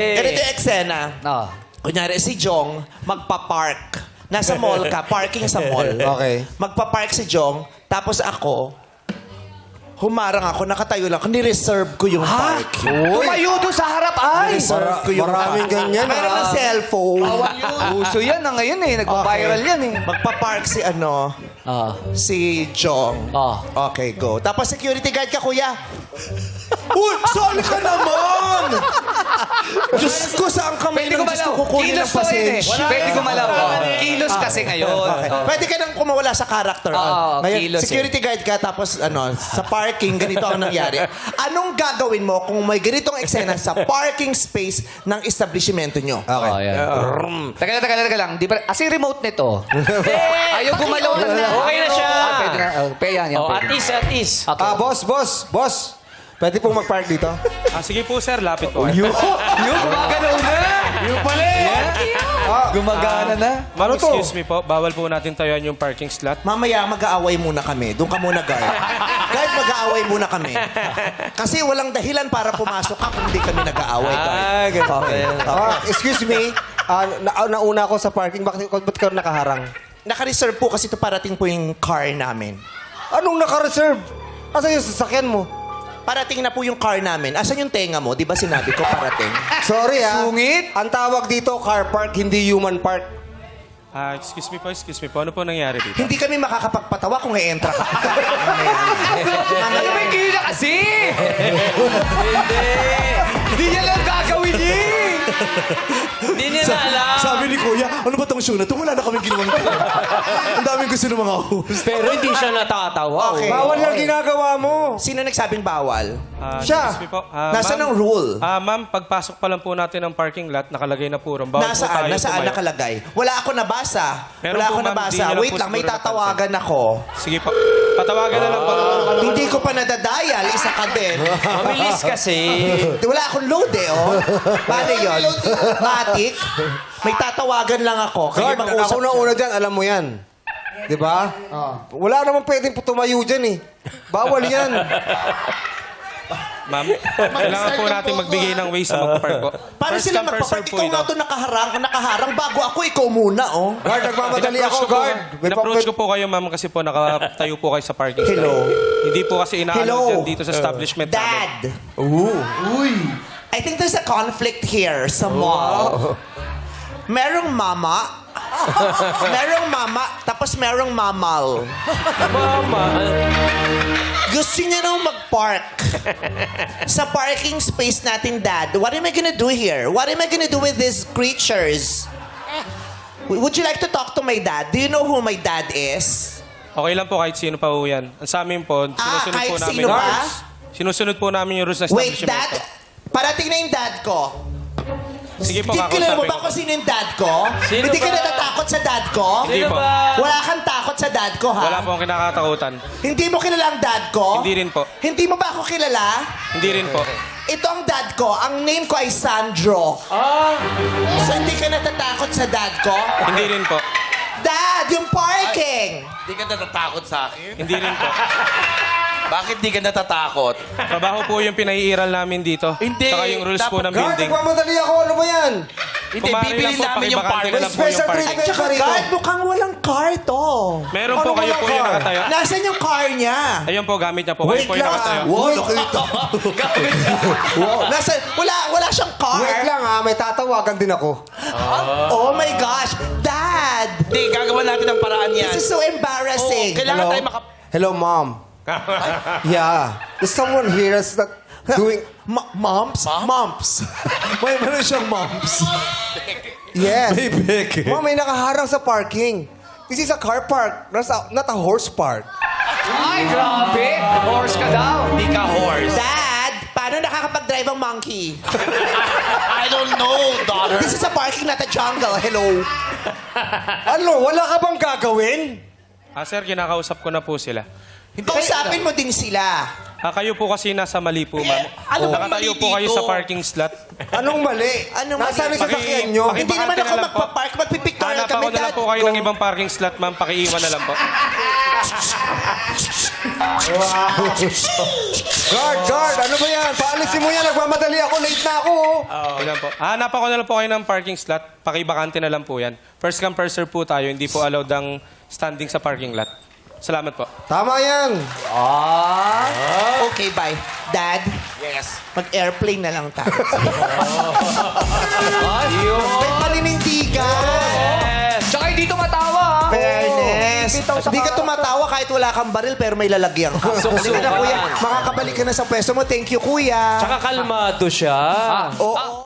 Ganito yung eksena. Oh. Kunyari, si Jong, magpa-park. Nasa mall ka, parking sa mall. Okay. Magpa-park si Jong, tapos ako, humarang ako, nakatayo lang. Ni-reserve ko yung parking. Tumayo doon sa harap, ay! Reserve ko yung Maraming ganyan, Meron ng cellphone. Uso yan na ngayon eh. Nagpa-viral yan eh. Magpa-park si si Jong. Ah. Okay, go. Tapos security guard ka, kuya. Uy, sali ka naman! Diyos ko, saan ka may Pwede nang gusto gumalaw. kukunin ng Kilos to rin eh. pasensya? Pwede gumalaw. Kilos kasi ngayon. Okay. Pwede ka nang kumawala sa character. Oo, Ngayon, kilos security guard ka, tapos sa parking, ganito ang nangyari. Anong gagawin mo kung may ganitong eksena sa parking space ng establishmento nyo? Okay. Oh, yan. Teka lang. Di ba, yung remote nito. Ayaw gumalaw na. Okay na siya. Pwede na. Pwede yan. Oh, Pwede. at least. Okay. Boss. Pwede pong mag-park dito? Sige po, sir. Lapit po. Yung gumagalaw na. Yung pala Gumagana na. Ma'am, Ano to? excuse me po. Bawal po natin tayuan yung parking slot. Mamaya mag-aaway muna kami. Doon ka muna, guard. Guard, mag-aaway muna kami. Kasi walang dahilan para pumasok ka kung hindi kami nag-aaway, guard. Okay. Excuse me. Nauna ako sa parking. Ba't ka nakaharang? Naka-reserve po kasi ito parating po yung car namin. Anong naka-reserve? Asan yung sasakyan mo? Parating na po yung car namin. Asan yung tenga mo? Di ba sinabi ko parating? Sorry Sungit? Ang tawag dito, car park, hindi human park. Excuse me po. Ano po nangyari dito? Hindi kami makakapagpatawa kung i-entra ka. Ano ba yung kila kasi? Hindi niya lang gagawin niya. Hindi nila alam. Sabi ni Kuya, ano ba tong show na ito? Wala na kaming ginawang ito. Ang daming gusto ng mga host. Pero hindi siya natatawa. Okay. Bawal lang ginagawa mo. Sino nagsabing bawal? Siya. Excuse me po. Nasaan ang rule? Ma'am, pagpasok pa lang po natin ng parking lot, nakalagay na po ron. Bawal po tayo Nasaan tumayo. nakalagay? Wala ako nabasa. Meron Wala po, ako ma'am. nabasa. Hindi niyo lang Wait po lang, may siguro tatawagan ako. Sige po. Patawagan na lang po. Hindi ko pa nadadial. Isa ka din. Mabilis kasi. Wala akong load eh, oh. Paano yun? Matik? May tatawagan lang ako. Kayo Guard, mag-usap ako na una dyan, alam mo yan. Di ba? Wala naman pwedeng tumayo dyan eh. Bawal yan. Ma'am, kailangan po natin magbigay ng ways na magpa-park po. Paano First sila come, first magpapark? serve po Ikaw ito. nga ito nakaharang bago ako. Ikaw muna, oh. Guard, nagmamadali ako, In-approach ko po- guard. In-approach ko po kayo, ma'am, kasi po nakatayo po kayo sa parking slot. Hello? Hindi po kasi inaano Hello? dyan dito sa establishment namin. Dad. I think there's a conflict here sa mall. Merong mama. Merong mama, tapos merong mamal. Mama. Gusto niya nang mag-park sa parking space natin, Dad. What am I gonna do here? What am I gonna do with these creatures? Would you like to talk to my dad? Do you know who my dad is? Okay lang po kahit sino pa po yan. Ang sa amin po, sinusunod kahit po namin sino yung ba? rules. Sinusunod po namin yung rules ng Wait, establishment. Dad? Parating na yung dad ko. Sige po, Kilala mo kakausapin ba ko. kung sino yung dad ko? Sino Hindi ka ba? natatakot sa dad ko? Hindi Sino po. ba? Wala kang takot sa dad ko, ha? Wala po akong kinakatakutan. Hindi mo kilala ang dad ko? Hindi rin po. Hindi mo ba ako kilala? Hindi rin po. Ito ang dad ko. Ang name ko ay Sandro. So hindi ka natatakot sa dad ko? Hindi rin po. Dad, yung parking! Hindi ka natatakot sa akin? Hindi rin po. Bakit di ka natatakot? Trabaho po yung pinaiiral namin dito. Hindi. Tsaka yung rules po ng Guard, building. nagmamadali ako. Ano ba yan? Hindi, Kumari bibili lang po, namin yung pakibakante parking. na lang po yung Special parking. treatment. Tsaka Rito. guard, mukhang walang car to. Meron po Ano kayo mga po yung car? nakatayo. Nasaan yung car niya? Ayun po, gamit niya po. Kayo po yung nakatayo. Wow, nakita. Wala siyang car. Wait lang ha, may tatawagan din ako. Oh my gosh. Dad! Hindi, gagawa natin ang paraan yan. This is so embarrassing. Kailangan Hello? tayo Hello, Mom. Yeah. There's someone here that's not doing... Mumps? Mumps. May meron siyang mumps. Yes. Mom, may nakaharang sa parking. This is a car park, not a horse park. Ay, grabe. Horse ka daw. Hindi ka horse. Dad, paano nakakapag-drive ang monkey? I don't know, daughter. This is a parking, not a jungle. Hello. Ano, wala ka bang gagawin? Sir, kinakausap ko na po sila. Kausapin mo din sila. Kayo po kasi nasa mali po, ma'am. ano bang Nakatayo mali po kayo dito? sa parking slot. Anong mali? Anong Nasaan mali? yung sasakyan nyo? Hindi naman Pakibakante ako na lang po. magpa-park. Magpipictorial Hanap kami, ako na lang Dad. po kayo ng ibang parking slot, ma'am. Pakiiwan na lang po. Guard, ano ba yan? Paalisin mo yan, nagmamadali ako, late na ako. Yun lang po. Hanap ako na lang po kayo ng parking slot. Pakibakante na lang po yan. First come, first serve po tayo. Hindi po allowed ang standing sa parking lot. Salamat po. Tama yan. Okay, bye. Dad, Yes. mag-airplane na lang tayo. Ayun. May paninindigan. Tsaka hindi tumatawa, ha? Fairness. Bitaw sa Hindi ka tumatawa kahit wala kang baril pero may lalagyan ka. Suksukan. Halika na, kuya. Makakabalik ka na sa pwesto mo. Thank you, kuya. Tsaka kalmado siya. Oo.